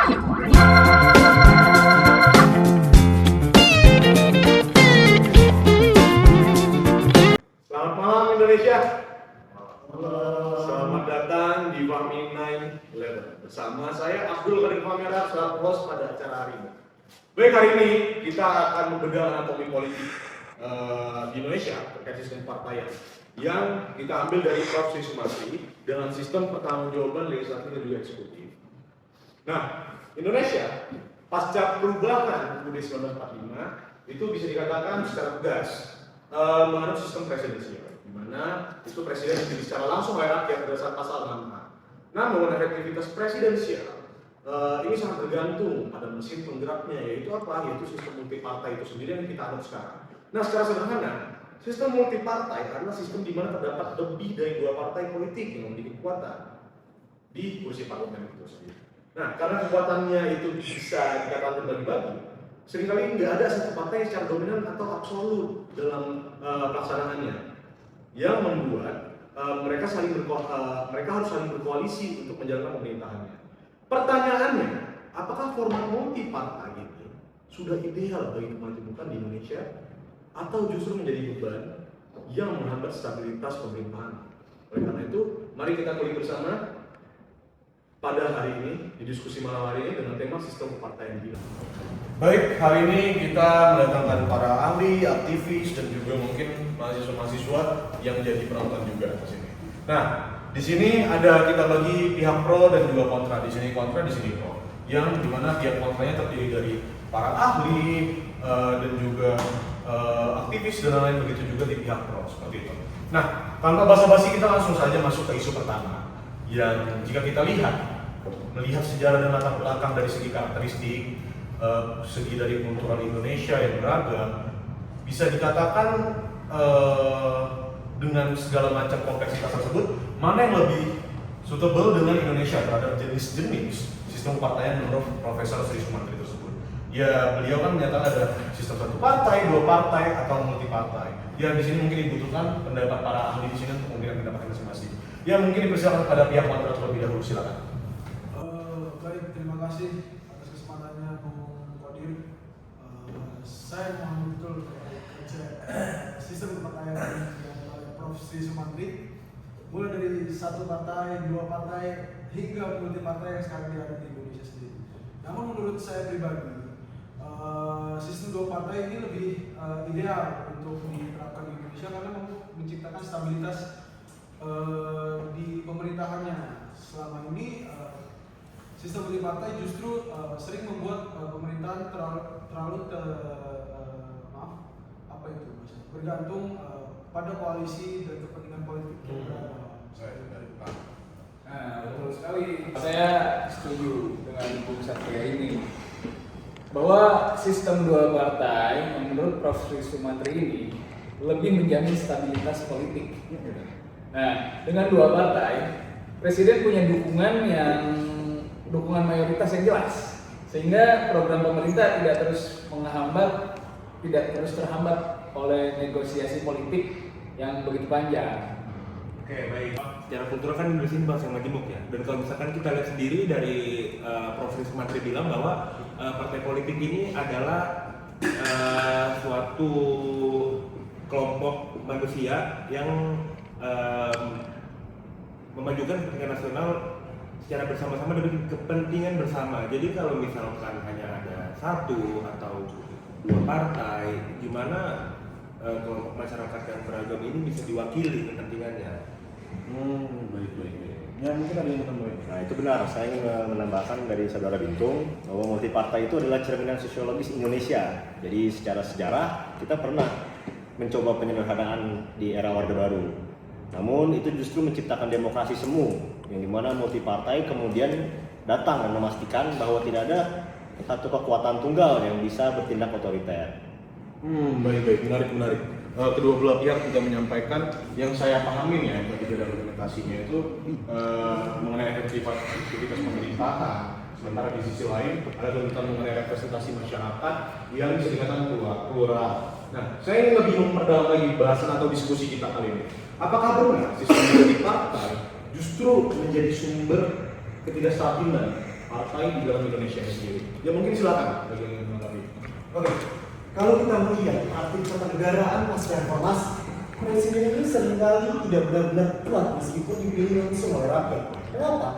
Selamat malam Indonesia. Selamat datang di Fahmi 9/11 bersama saya Abdul Karim Kamera selaku host pada acara hari ini. Baik, hari ini kita akan membedah anatomi politik di Indonesia terkait sistem partaian yang kita ambil dari Prof. Sri Sumarti dengan sistem pertanggungjawaban legislatif dan juga eksekutif. Nah, Indonesia pasca perubahan UUD 1945 itu bisa dikatakan secara tegas menganut sistem presidensial, di mana itu presiden dipilih secara langsung oleh rakyat berdasarkan pasal 6A. Namun efektivitas presidensial ini sangat tergantung pada mesin penggeraknya, yaitu apa? Yaitu sistem multipartai itu sendiri yang kita anut sekarang. Nah, secara sederhana, sistem multipartai adalah sistem di mana terdapat lebih dari dua partai politik yang memiliki kekuatan di kursi parlemen itu sendiri. Nah, karena kekuatannya itu bisa dikatakan terbagi-bagi, seringkali nggak ada satu partai yang secara dominan atau absolut dalam pelaksanaannya, yang membuat mereka harus saling berkoalisi untuk menjalankan pemerintahannya. Pertanyaannya, apakah format multipartai ini sudah ideal bagi kemajuan di Indonesia, atau justru menjadi beban yang menghambat stabilitas pemerintahan? Oleh karena itu, mari kita kulik bersama pada hari ini, di diskusi malam hari ini dengan tema sistem kepartaian kita. Baik, hari ini kita mendatangkan para ahli, aktivis, dan juga mungkin mahasiswa-mahasiswa yang jadi penonton juga di sini. Nah, di sini ada kita bagi pihak pro dan juga kontra. Di sini kontra, di sini pro. Yang dimana pihak kontranya terdiri dari para ahli dan juga aktivis dan lain-lain, begitu juga di pihak pro seperti itu. Nah, tanpa basa-basi kita langsung saja masuk ke isu pertama. Yang jika kita melihat sejarah dan latar belakang dari segi karakteristik, segi dari kultural Indonesia yang beragam, bisa dikatakan dengan segala macam kompleksitas tersebut, mana yang lebih suitable dengan Indonesia terhadap jenis-jenis sistem partaian menurut Profesor Sri Sumarti tersebut. Ya, beliau kan menyatakan ada sistem satu partai, dua partai, atau multi partai. Ya, di sini mungkin dibutuhkan pendapat para ahli di sini untuk memberikan pendapat masing-masing. Ya, mungkin dipersilakan kepada pihak kontra terlebih dahulu, silakan. Baik, terima kasih atas kesempatannya Bung Kodir. Saya memahami betul sistem kepartaian yang oleh Prof. Sri Sumarti, mulai dari satu partai, dua partai, hingga multi partai yang sekarang ada di Indonesia sendiri. Namun menurut saya pribadi, sistem dua partai ini lebih ideal untuk diterapkan di Indonesia karena menciptakan stabilitas di pemerintahannya. Selama ini sistem multipartai justru sering membuat pemerintahan terlalu bergantung pada koalisi dan kepentingan politik. Nah, betul sekali. Saya setuju dengan Bung Satria ini bahwa sistem dua partai menurut Prof. Sri Sumarti ini lebih menjamin stabilitas politik. Nah, dengan dua partai, Presiden punya dukungan mayoritas yang jelas, sehingga program pemerintah tidak terus terhambat oleh negosiasi politik yang begitu panjang. Oke, baik. Secara kultural kan Indonesia ini bangsa yang majemuk ya. Dan kalau misalkan kita lihat sendiri dari Prof. Sri Sumarti bilang bahwa partai politik ini adalah suatu kelompok manusia yang memajukan kepentingan nasional secara bersama-sama demi kepentingan bersama. Jadi kalau misalkan hanya ada satu atau dua partai, gimana kelompok masyarakat yang beragam ini bisa diwakili kepentingannya? Baik. Ya, mungkin ada yang tambahin. Nah, itu benar. Saya ingin menambahkan dari saudara Bintung bahwa multipartai itu adalah cerminan sosiologis Indonesia. Jadi secara sejarah kita pernah mencoba penyederhanaan di era Orde Baru. Namun itu justru menciptakan demokrasi semu, yang dimana multipartai kemudian datang dan memastikan bahwa tidak ada satu kekuatan tunggal yang bisa bertindak otoriter. Baik, menarik. Kedua belah pihak juga menyampaikan yang saya pahami ya, bagi dalam argumentasinya itu mengenai efektivitas pemerintahan. Sementara di sisi lain ada tuntutan mengenai representasi masyarakat yang bisa dikatakan plural. Nah, saya ingin lebih memperdalam lagi bahasan atau diskusi kita kali ini. Apakah benar sistem multipartai justru menjadi sumber ketidakstabilan partai di dalam Indonesia sendiri. Ya mungkin silakan bagi yang menanggapi. Oke, kalau kita melihat arti kenegaraan pasca reformasi, presiden ini seringkali tidak benar-benar kuat meskipun dipilih langsung oleh rakyat. Kenapa?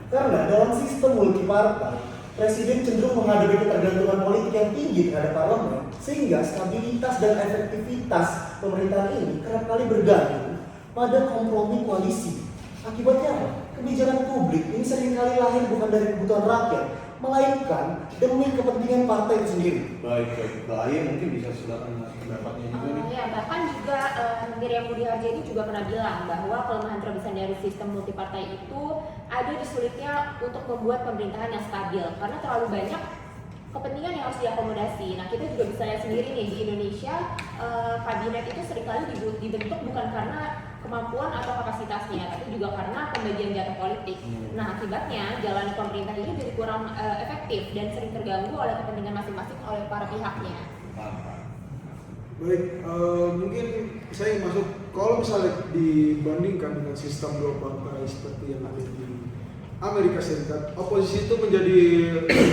Karena dalam sistem multipartai, presiden cenderung menghadapi ketergantungan politik yang tinggi terhadap parlemen, sehingga stabilitas dan efektivitas pemerintahan ini kerap kali bergantung pada kompromi koalisi. Akibatnya apa? Kebijakan publik ini seringkali lahir bukan dari kebutuhan rakyat, melainkan demi kepentingan partai itu sendiri. Baik, Mbak Aye mungkin bisa silakan pendapatnya juga nih. Ya, bahkan juga Miriam Budi Harjadi juga pernah bilang bahwa kelemahan terbesar dari sistem multipartai itu ada di sulitnya untuk membuat pemerintahan yang stabil karena terlalu banyak kepentingan yang harus diakomodasi. Nah, kita juga bisa lihat sendiri nih di Indonesia kabinet itu seringkali dibentuk bukan karena kemampuan atau kapasitasnya, tapi juga karena pembagian jatah politik. Nah, akibatnya jalan pemerintah ini jadi kurang efektif dan sering terganggu oleh kepentingan masing-masing oleh para pihaknya. Baik, mungkin saya masuk, kalau misalnya dibandingkan dengan sistem dua partai seperti yang ada di Amerika Serikat, oposisi itu menjadi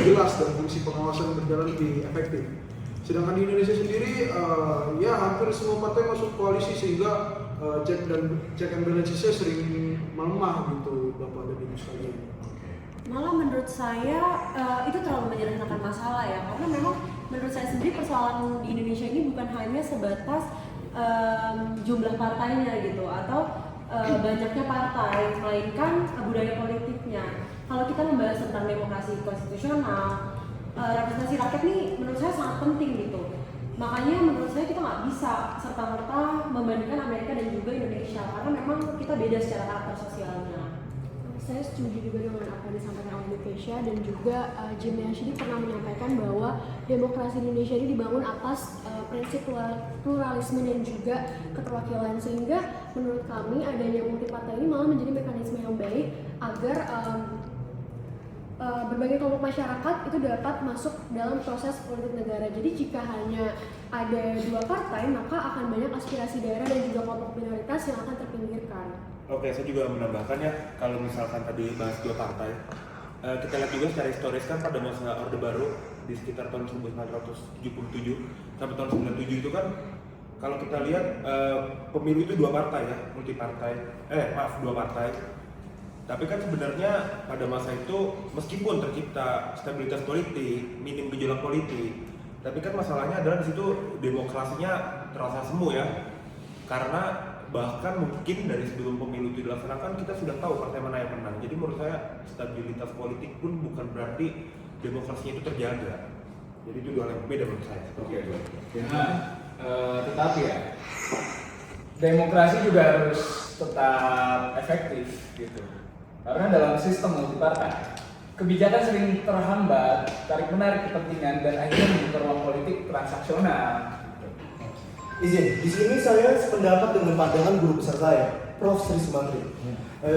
jelas dan fungsi pengawasan berjalan lebih efektif. Sedangkan di Indonesia sendiri, ya hampir semua partai masuk koalisi sehingga check and balance-nya sering melemah gitu, Bapak dan Ibu sekalian. Malah menurut saya itu terlalu menyederhanakan masalah ya, karena memang menurut saya sendiri persoalan di Indonesia ini bukan hanya sebatas jumlah partainya gitu atau banyaknya partai, melainkan budaya politiknya. Kalau kita membahas tentang demokrasi konstitusional, representasi rakyat ini menurut saya sangat penting gitu. Makanya menurut saya kita nggak bisa serta-merta membandingkan Amerika dan juga Indonesia karena memang kita beda secara karakter sosialnya. Saya setuju juga dengan apa yang disampaikan oleh Indonesia dan juga Jim Yashidi pernah menyampaikan bahwa demokrasi di Indonesia ini dibangun atas prinsip pluralisme dan juga keterwakilan, sehingga menurut kami adanya multipartai ini malah menjadi mekanisme yang baik agar berbagai kelompok masyarakat itu dapat masuk dalam proses politik negara. Jadi jika hanya ada dua partai, maka akan banyak aspirasi daerah dan juga kelompok minoritas yang akan terpinggirkan. Oke, saya juga menambahkan ya, kalau misalkan tadi bahas dua partai, kita lihat juga secara historis kan pada masa Orde Baru di sekitar tahun 1977 sampai tahun 97 itu kan kalau kita lihat pemilu itu dua partai ya, dua partai. Tapi kan sebenarnya pada masa itu meskipun tercipta stabilitas politik, minim gejolak politik, tapi kan masalahnya adalah di situ demokrasinya terasa semu ya. Karena bahkan mungkin dari sebelum pemilu itu dilaksanakan kita sudah tahu partai mana yang menang. Jadi menurut saya stabilitas politik pun bukan berarti demokrasinya itu terjaga. Jadi itu dua hal yang berbeda menurut saya. Oke. Tetapi ya demokrasi juga harus tetap efektif gitu. Karena dalam sistem multipartai kebijakan sering terhambat, tarik menarik kepentingan dan akhirnya membuka ruang politik transaksional. Izin, di sini saya sependapat dengan pandangan guru besar saya, Prof. Sri Sumantri,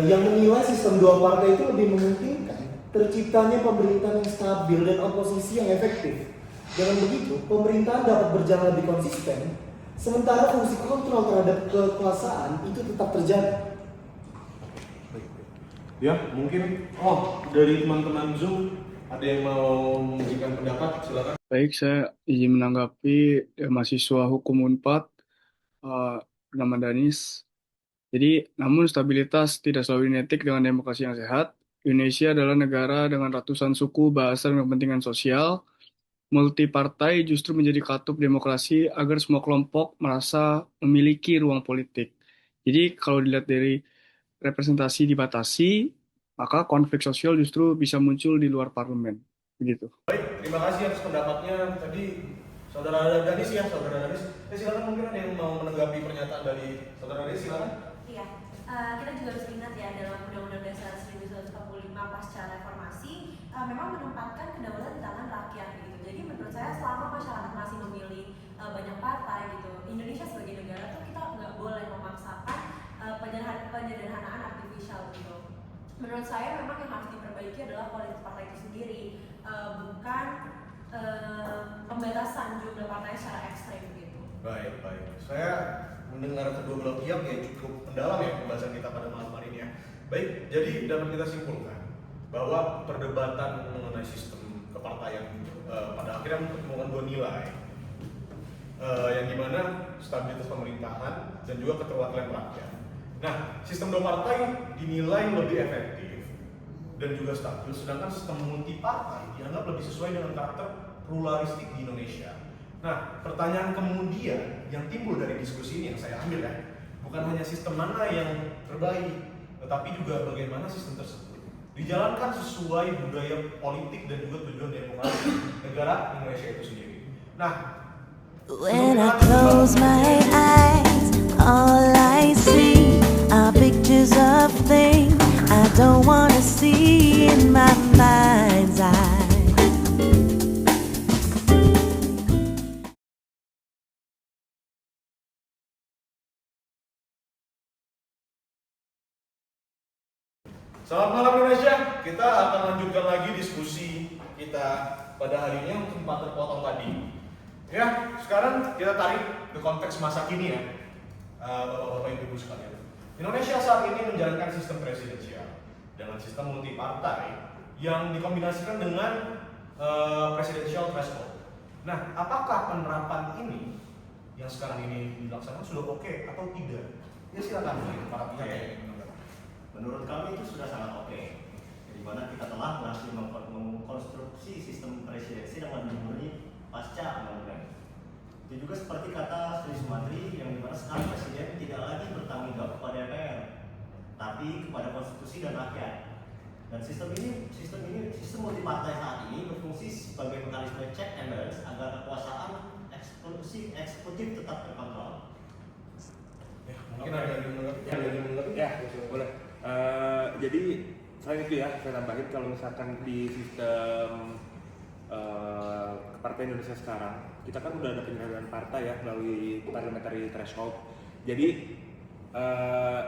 yang menilai sistem dua partai itu lebih memungkinkan terciptanya pemerintahan yang stabil dan oposisi yang efektif. Dengan begitu, pemerintahan dapat berjalan lebih konsisten, sementara fungsi kontrol terhadap kekuasaan itu tetap terjaga. Ya, mungkin dari teman-teman Zoom ada yang mau memberikan pendapat, silakan. Baik, saya izin menanggapi mahasiswa hukum Unpad, bernama Danis. Jadi, namun stabilitas tidak selalu identik dengan demokrasi yang sehat. Indonesia adalah negara dengan ratusan suku, bahasa, dan kepentingan sosial. Multipartai justru menjadi katup demokrasi agar semua kelompok merasa memiliki ruang politik. Jadi, kalau dilihat dari representasi dibatasi, maka konflik sosial justru bisa muncul di luar parlemen. Begitu. Baik, terima kasih atas pendapatnya tadi Saudara Danis ya, Saudara Danis. Silakan mungkin ada yang mau menanggapi pernyataan dari Saudara Danis, silakan. Iya, kita juga harus ingat ya dalam Undang-Undang Dasar 1945 pasca reformasi memang menempatkan kedaulatan di tangan rakyat gitu. Jadi menurut saya selama masyarakat masih memilih banyak partai gitu, Indonesia sebagai negara tuh kita nggak boleh memaksakan penyederhanaan artifisial gitu. Menurut saya memang yang harus diperbaiki adalah politik partai itu sendiri, bukan pembatasan jumlah partai secara ekstrem gitu. Baik. Saya mendengar kedua belah pihak ya cukup mendalam ya pembahasan kita pada malam hari ini ya. Baik, jadi dapat kita simpulkan bahwa perdebatan mengenai sistem kepartaian pada akhirnya menemukan dua nilai, yang dimana stabilitas pemerintahan dan juga keterwakilan rakyat. Nah, sistem dua partai dinilai lebih efektif dan juga stabil, sedangkan sistem multi partai dianggap lebih sesuai dengan karakter pluralistik di Indonesia. Nah, pertanyaan kemudian yang timbul dari diskusi ini yang saya ambil ya, bukan hanya sistem mana yang terbaik, tetapi juga bagaimana sistem tersebut dijalankan sesuai budaya politik dan juga tujuan demokrasi negara Indonesia itu sendiri. Nah, when I close my eyes, all I see are pictures of things I don't wanna see in my mind's eye. selamat malam Indonesia. Kita akan lanjutkan lagi diskusi kita pada hari ini untuk 4 terpotong tadi. Ya, sekarang kita tarik ke konteks masa kini ya, bapak-bapak ibu sekalian. Indonesia saat ini menjalankan sistem presidensial dengan sistem multi partai yang dikombinasikan dengan presidential threshold. Nah, apakah penerapan ini yang sekarang ini dilaksanakan sudah oke atau tidak? Ya silakan para pihak yang ingin menanggapi. Menurut kami itu sudah sangat oke. Di mana kita telah berhasil mengkonstruksi sistem presidensi dengan murni pasca amandemen. Itu juga seperti kata Sri Sumantri yang dimana sekarang presiden tidak lagi bertanggung jawab kepada DPR, tapi kepada konstitusi dan rakyat. Dan sistem multi partai saat ini berfungsi sebagai mekanisme check and balance agar kekuasaan eksekutif tetap terkontrol. Ya, mungkin ada yang menanggapi. Ya, boleh. Jadi selain itu ya, saya tambahin kalau misalkan di sistem partai Indonesia sekarang, kita kan udah ada penyelenggaraan partai ya melalui parliamentary threshold. Jadi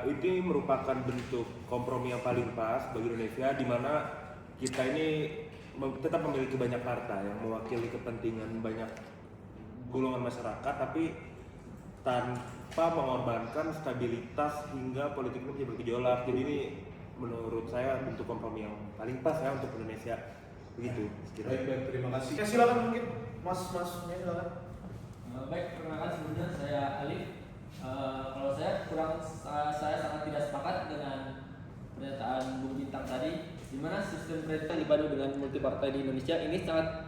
ini merupakan bentuk kompromi yang paling pas bagi Indonesia, di mana kita ini tetap memiliki banyak partai yang mewakili kepentingan banyak golongan masyarakat, tapi tanpa mengorbankan stabilitas hingga politik ini menjadi bergejolak. Jadi ini menurut saya bentuk kompromi yang paling pas ya untuk Indonesia. Begitu. Baik, terima kasih. Ya, silakan mungkin Mas-ya silakan. Baik, perkenalkan sebelumnya saya Alif. Kalau saya sangat tidak sepakat dengan pernyataan Bung Bintang tadi, di mana sistem presidensial dipadu dengan multipartai di Indonesia ini sangat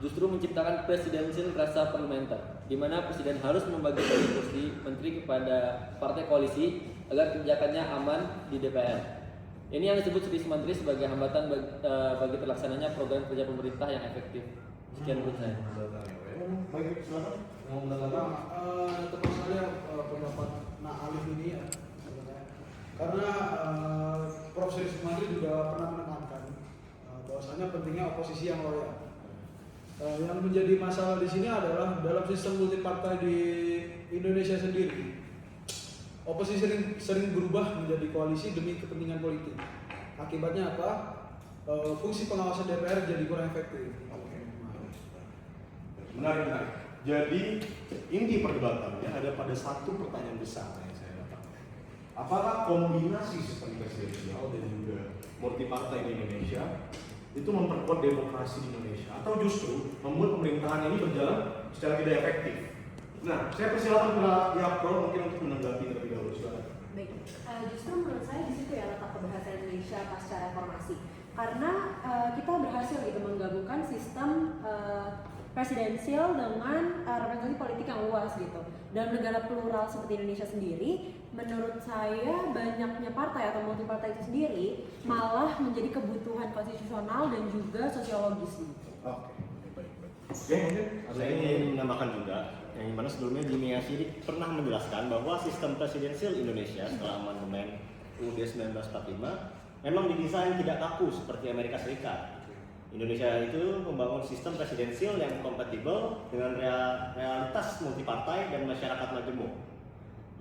justru menciptakan presidensial rasa parlementer, di mana presiden harus membagi kursi menteri kepada partai koalisi agar kebijakannya aman di DPR. Ini yang disebut Sri Sumantri sebagai hambatan bagi terlaksananya program kerja pemerintah yang efektif. Sekian menurut saya. Baik, silakan. Tepat sekali pendapat Nak Alif ini ya, sebenarnya. Karena Prof. Sri Sumantri juga pernah menekankan bahwasanya pentingnya oposisi yang loyal. Yang menjadi masalah di sini adalah dalam sistem multipartai di Indonesia sendiri, oposisi sering berubah menjadi koalisi demi kepentingan politik. Akibatnya apa? Fungsi pengawasan DPR jadi kurang efektif. Benar. Jadi inti perdebatannya ada pada satu pertanyaan besar yang saya dapatkan. Apakah kombinasi sistem presidensial dan juga multipartai di Indonesia itu memperkuat demokrasi di Indonesia atau justru membuat pemerintahan ini berjalan secara tidak efektif? Nah, saya persilakan ke pihak Pro mungkin untuk menanggapi terlebih dahulu. Silakan. Baik, justru menurut saya di situ ya letak keberhasilan Indonesia pasca reformasi. Karena kita berhasil gitu menggabungkan sistem presidensial dengan representasi politik yang luas gitu. Dalam negara plural seperti Indonesia sendiri, menurut saya banyaknya partai atau multipartai itu sendiri malah menjadi kebutuhan konstitusional dan juga sosiologis gitu. Oke, baik. Oke, mungkin Saya ingin menambahkan juga yang dimana sebelumnya Jimmy Yasiri pernah menjelaskan bahwa sistem presidensial Indonesia setelah amandemen UUD 1945 memang didesain tidak kaku seperti Amerika Serikat. Indonesia itu membangun sistem presidensial yang kompatibel dengan realitas multipartai dan masyarakat majemuk.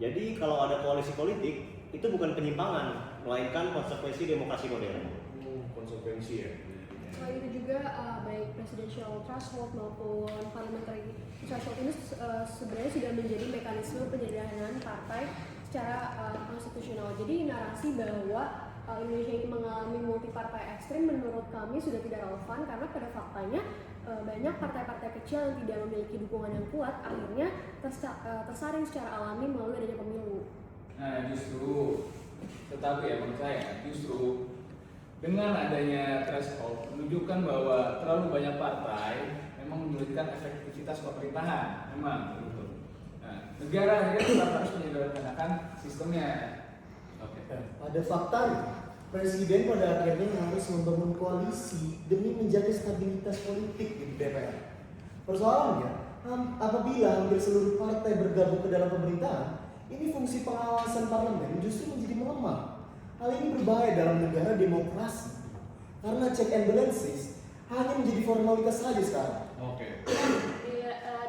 Jadi kalau ada koalisi politik itu bukan penyimpangan, melainkan konsekuensi demokrasi modern. konsekuensi ya. Selain itu juga baik presidential threshold maupun parliamentary threshold ini sebenarnya sudah menjadi mekanisme penyederhanaan partai secara konstitusional. Jadi narasi bahwa Indonesia ini mengalami multipartai ekstrim menurut kami sudah tidak relevan karena pada faktanya banyak partai-partai kecil yang tidak memiliki dukungan yang kuat akhirnya tersaring secara alami melalui adanya pemilu. Nah justru, tetapi ya menurut saya justru dengan adanya threshold menunjukkan bahwa terlalu banyak partai memang menyulitkan efektivitas pemerintahan, memang betul. Nah, negara akhirnya tetap harus menyederhanakan sistemnya. Pada faktanya, Presiden pada akhirnya harus membangun koalisi demi menjaga stabilitas politik di DPR. Persoalannya, apabila hampir seluruh partai bergabung ke dalam pemerintahan, ini fungsi pengawasan parlemen justru menjadi melemah. Hal ini berbahaya dalam negara demokrasi, karena check and balances hanya menjadi formalitas saja sekarang.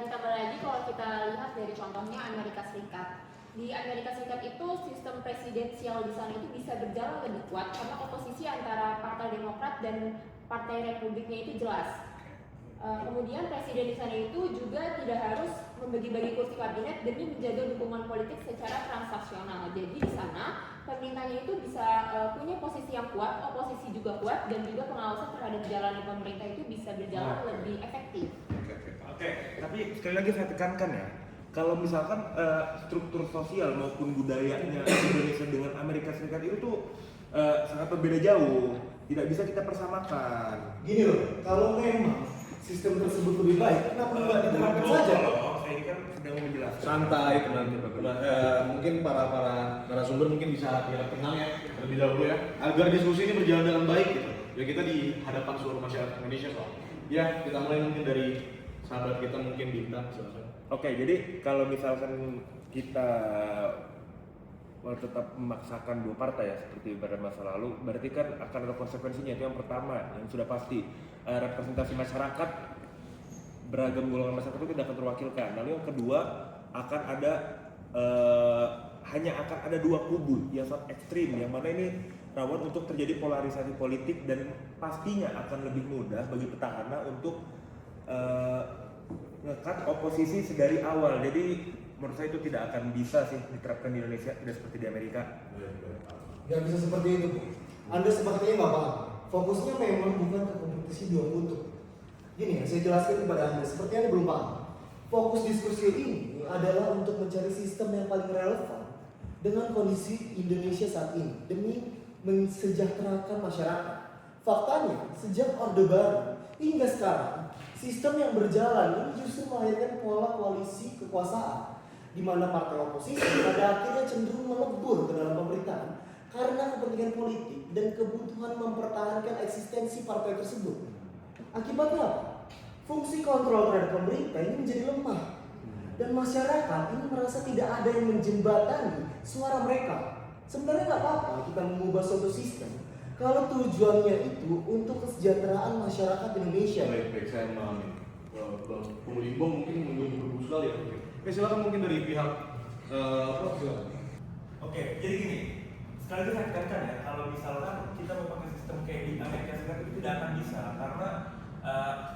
Ditambah lagi kalau kita lihat dari contohnya Amerika Serikat. Di Amerika Serikat itu sistem presidensial di sana itu bisa berjalan lebih kuat karena oposisi antara Partai Demokrat dan Partai Republiknya itu jelas. Kemudian presiden di sana itu juga tidak harus membagi-bagi kursi kabinet demi menjaga dukungan politik secara transaksional. Jadi di sana pemerintahnya itu bisa punya posisi yang kuat, oposisi juga kuat, dan juga pengawasan terhadap jalannya pemerintah itu bisa berjalan lebih efektif. Oke, tapi sekali lagi saya tekankan ya, kalau misalkan struktur sosial maupun budayanya Indonesia dengan Amerika Serikat itu tuh sangat berbeda jauh, tidak bisa kita persamakan. Gini loh, kalau memang sistem tersebut lebih baik, kenapa nggak diterapkan saja? Saya ini kan sedang menjelaskan. Santai tenang. Mungkin para narasumber mungkin bisa tenang ya terlebih dahulu ya, agar diskusi ini berjalan dengan baik gitu. Ya kita di hadapan seluruh masyarakat Indonesia soal. Ya kita mulai mungkin dari sahabat kita mungkin Bintang, silakan. Oke, jadi kalau misalkan kita tetap memaksakan dua partai ya seperti pada masa lalu, berarti kan akan ada konsekuensinya. Itu yang pertama, yang sudah pasti representasi masyarakat, beragam golongan masyarakat itu tidak akan terwakilkan. Lalu yang kedua, akan ada hanya akan ada dua kubu yang sangat ekstrim, yang mana ini rawan untuk terjadi polarisasi politik dan pastinya akan lebih mudah bagi petahana untuk ngekat oposisi sedari awal. Jadi menurut saya itu tidak akan bisa sih diterapkan di Indonesia, tidak seperti di Amerika. Gak bisa seperti itu, Bu. Anda sepertinya nggak paham. Fokusnya memang bukan ke kompetisi dua kutub. Gini ya, saya jelaskan kepada Anda, seperti Anda belum paham. Fokus diskusi ini adalah untuk mencari sistem yang paling relevan dengan kondisi Indonesia saat ini demi mensejahterakan masyarakat. Faktanya, sejak Orde Baru hingga sekarang, sistem yang berjalan ini justru melahirkan pola koalisi kekuasaan, di mana partai oposisi pada akhirnya cenderung melebur ke dalam pemerintahan karena kepentingan politik dan kebutuhan mempertahankan eksistensi partai tersebut. Akibatnya apa? Fungsi kontrol terhadap pemerintah ini menjadi lemah, dan masyarakat ini merasa tidak ada yang menjembatani suara mereka. Sebenarnya nggak apa-apa kita mengubah suatu sistem kalau tujuannya itu untuk kesejahteraan masyarakat Indonesia. Baik, saya memahami. Bung Limbo mungkin menunggu sekali ya. Oke, silakan mungkin dari pihak silakan. Oke, jadi gini, sekali lagi saya tekankan ya, kalau misalkan kita memakai sistem kayak di Amerika Serikat itu tidak akan bisa karena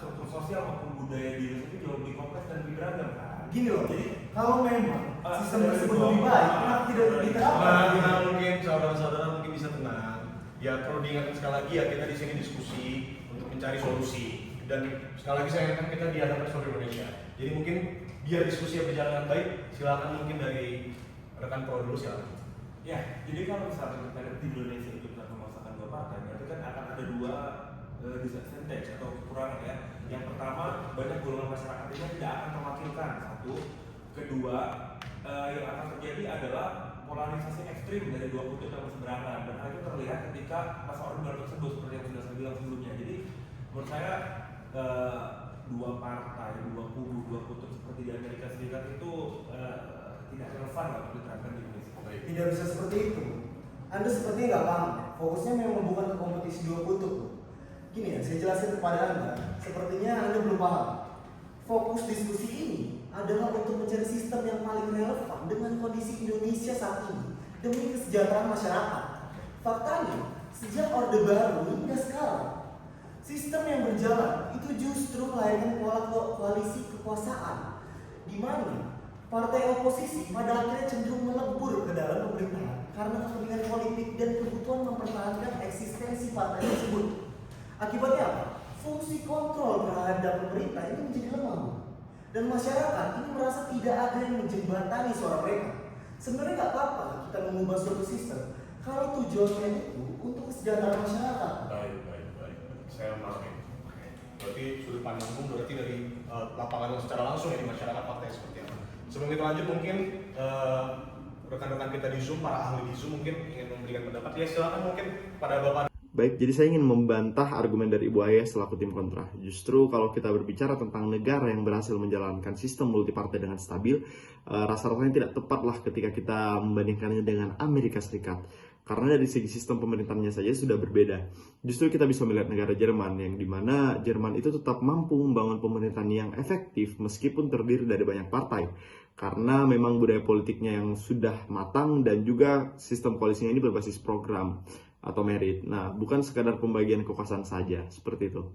struktur sosial maupun budaya di Indonesia itu jauh lebih kompleks dan lebih beragam kan. Gini loh, jadi kalau memang sistem tersebut lebih baik, kenapa tidak diterapkan? Mungkin saudara-saudara mungkin bisa tenang. Ya perlu diingatkan sekali lagi ya, kita di sini diskusi untuk mencari solusi, dan sekali lagi saya ingatkan kita di hadapan seluruh Indonesia. Jadi mungkin biar diskusi berjalan dengan baik, silakan mungkin dari rekan pro dulu silakan. Ya, jadi kalau misalnya kita lihat di Indonesia itu kita memaksakan dua partai, berarti kan akan ada dua disadvantage atau kekurangan ya. Yang pertama, banyak golongan masyarakat ini tidak akan terwakilkan. Satu, kedua, yang akan terjadi adalah polarisasi ekstrim dari dua kutub yang berseberangan, dan hal itu terlihat ketika masa Orde Baru tersebut seperti yang sudah saya bilang sebelumnya. Jadi menurut saya dua partai, dua kubu, dua kutub seperti di Amerika Serikat itu tidak relevan untuk diterapkan di Indonesia. Tidak bisa seperti itu. Anda sepertinya nggak paham. Fokusnya memang bukan ke kompetisi dua kutub. Gini ya, saya jelaskan kepada Anda. Sepertinya Anda belum paham. Fokus diskusi ini adalah untuk mencari sistem yang paling relevan dengan kondisi Indonesia saat ini demi kesejahteraan masyarakat. Faktanya, sejak Orde Baru hingga sekarang, sistem yang berjalan itu justru melahirkan pola koalisi kekuasaan, di mana partai oposisi pada akhirnya cenderung melebur ke dalam pemerintahan karena kepentingan politik dan kebutuhan mempertahankan eksistensi partai tersebut. Akibatnya apa? Fungsi kontrol terhadap pemerintah itu menjadi lemah. Dan masyarakat ini merasa tidak ada yang menjembatani suara mereka. Sebenarnya nggak apa-apa kita mengubah suatu sistem kalau tujuannya itu untuk kesejahteraan masyarakat. Baik. Saya memahami. Berarti sudut pandang Bung berarti dari lapangan secara langsung ya di masyarakat fakta seperti apa. Sebelum kita lanjut mungkin rekan-rekan kita di Zoom, para ahli di Zoom mungkin ingin memberikan pendapat. Ya silakan mungkin pada Bapak. Baik, jadi saya ingin membantah argumen dari Ibu Aya selaku tim kontra. Justru kalau kita berbicara tentang negara yang berhasil menjalankan sistem multipartai dengan stabil, rasa-rasanya tidak tepatlah ketika kita membandingkannya dengan Amerika Serikat. Karena dari segi sistem pemerintahannya saja sudah berbeda. Justru kita bisa melihat negara Jerman, yang dimana Jerman itu tetap mampu membangun pemerintahan yang efektif meskipun terdiri dari banyak partai. Karena memang budaya politiknya yang sudah matang dan juga sistem koalisinya ini berbasis program atau merit. Nah, bukan sekadar pembagian kekuasaan saja, seperti itu.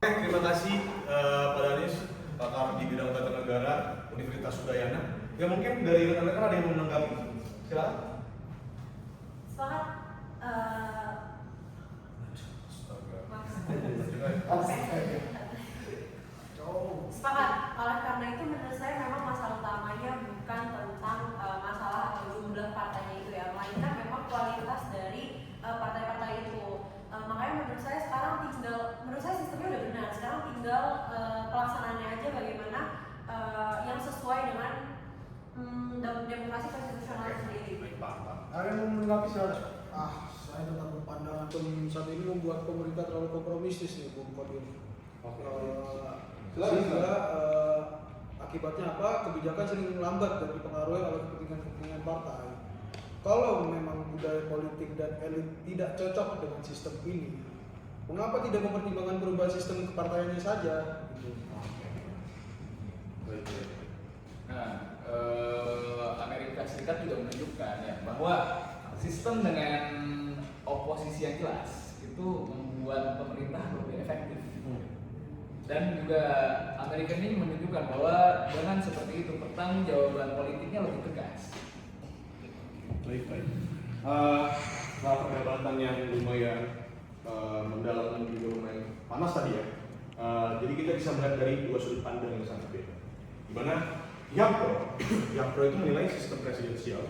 Terima kasih Pak Danis, pakar di bidang tata negara Universitas Udayana. Ya mungkin dari rekan-rekan ada yang menanggapi. Silakan. Sepakat. Sepakat. Oleh karena itu menurut saya memang masalah utamanya bukan tentang masalah atau jumlah partainya itu ya, melainkan memang kualitas dari partai-partai itu. Makanya menurut saya sekarang menurut saya sistemnya udah benar. Sekarang tinggal pelaksanaannya aja bagaimana yang sesuai dengan demokrasi konstitusional sendiri. Ada yang mau menanggapi silakan. Saya tetap berpandangan saat ini membuat pemerintah terlalu kompromistis nih, Bung Kodir. Sehingga akibatnya apa? Kebijakan sering lambat dan dipengaruhi oleh kepentingan partai. Kalau memang budaya politik dan elit tidak cocok dengan sistem ini, mengapa tidak mempertimbangkan perubahan sistem kepartaiannya saja? Nah, Amerika Serikat juga menunjukkan ya bahwa sistem dengan oposisi yang jelas itu membuat pemerintah lebih efektif. Dan juga Amerika ini menunjukkan bahwa dengan seperti itu pertanggungjawaban politiknya lebih tegas. Baik. Setelah perdebatan yang lumayan mendalam dan juga lumayan panas tadi ya. Jadi kita bisa melihat dari dua sudut pandang yang sangat berbeda. Di mana Yapro itu menilai sistem presidensial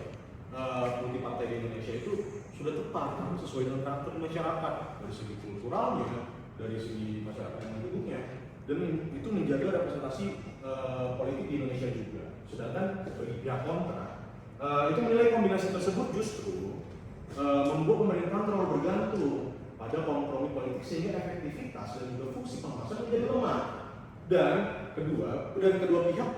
multipartai di Indonesia itu sudah tepat sesuai dengan karakter masyarakat dari segi kulturalnya, dari segi masyarakat yang mendukungnya, dan itu menjaga representasi politik di Indonesia juga. Sedangkan bagi pihak kontra itu menilai kombinasi tersebut justru membuat pemerintahan terlalu bergantung pada kompromi politik sehingga efektivitas dan juga fungsi pengawasan menjadi lemah. Dan kedua pihak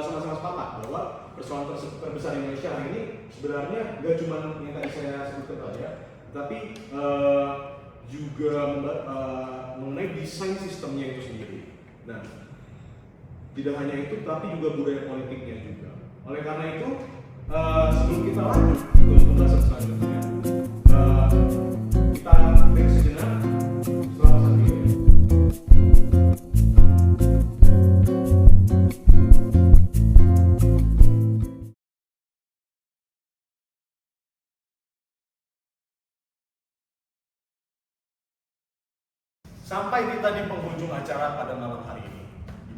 sama-sama sepakat bahwa persoalan terbesar di Indonesia hari ini sebenarnya nggak cuma yang tadi saya sebutkan tadi ya, tapi juga mengenai desain sistemnya itu sendiri. Nah, tidak hanya itu, tapi juga budaya politiknya juga. Oleh karena itu, sebelum kita lanjut ke pembahasan selanjutnya, kita break sejenak selama 1 menit. Sampai kita di penghujung acara pada malam hari ini, di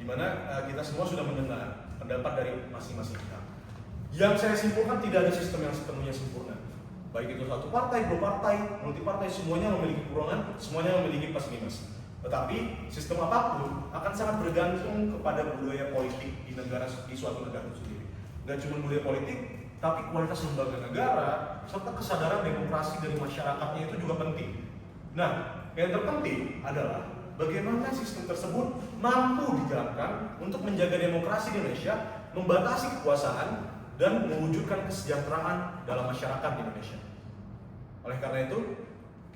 mana kita semua sudah mendengar pendapat dari masing-masing pihak. Yang saya simpulkan tidak ada sistem yang sepenuhnya sempurna. Baik itu satu partai, dua partai, multipartai, semuanya memiliki kekurangan, semuanya memiliki plus minus. Tetapi sistem apapun akan sangat bergantung kepada budaya politik di suatu negara itu sendiri. Gak cuma budaya politik, tapi kualitas lembaga negara serta kesadaran demokrasi dari masyarakatnya itu juga penting. Nah, yang terpenting adalah bagaimana sistem tersebut mampu dijalankan untuk menjaga demokrasi di Indonesia, membatasi kekuasaan, dan mewujudkan kesejahteraan dalam masyarakat di Indonesia. Oleh karena itu,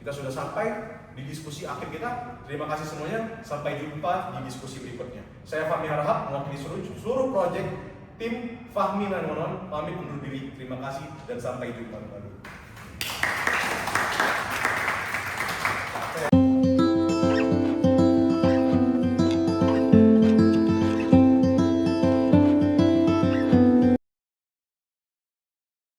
kita sudah sampai di diskusi akhir kita. Terima kasih semuanya, sampai jumpa di diskusi berikutnya. Saya Fahmi Harahap, mewakili seluruh proyek tim Fahmi 911, pamit undur diri. Terima kasih dan sampai jumpa kembali.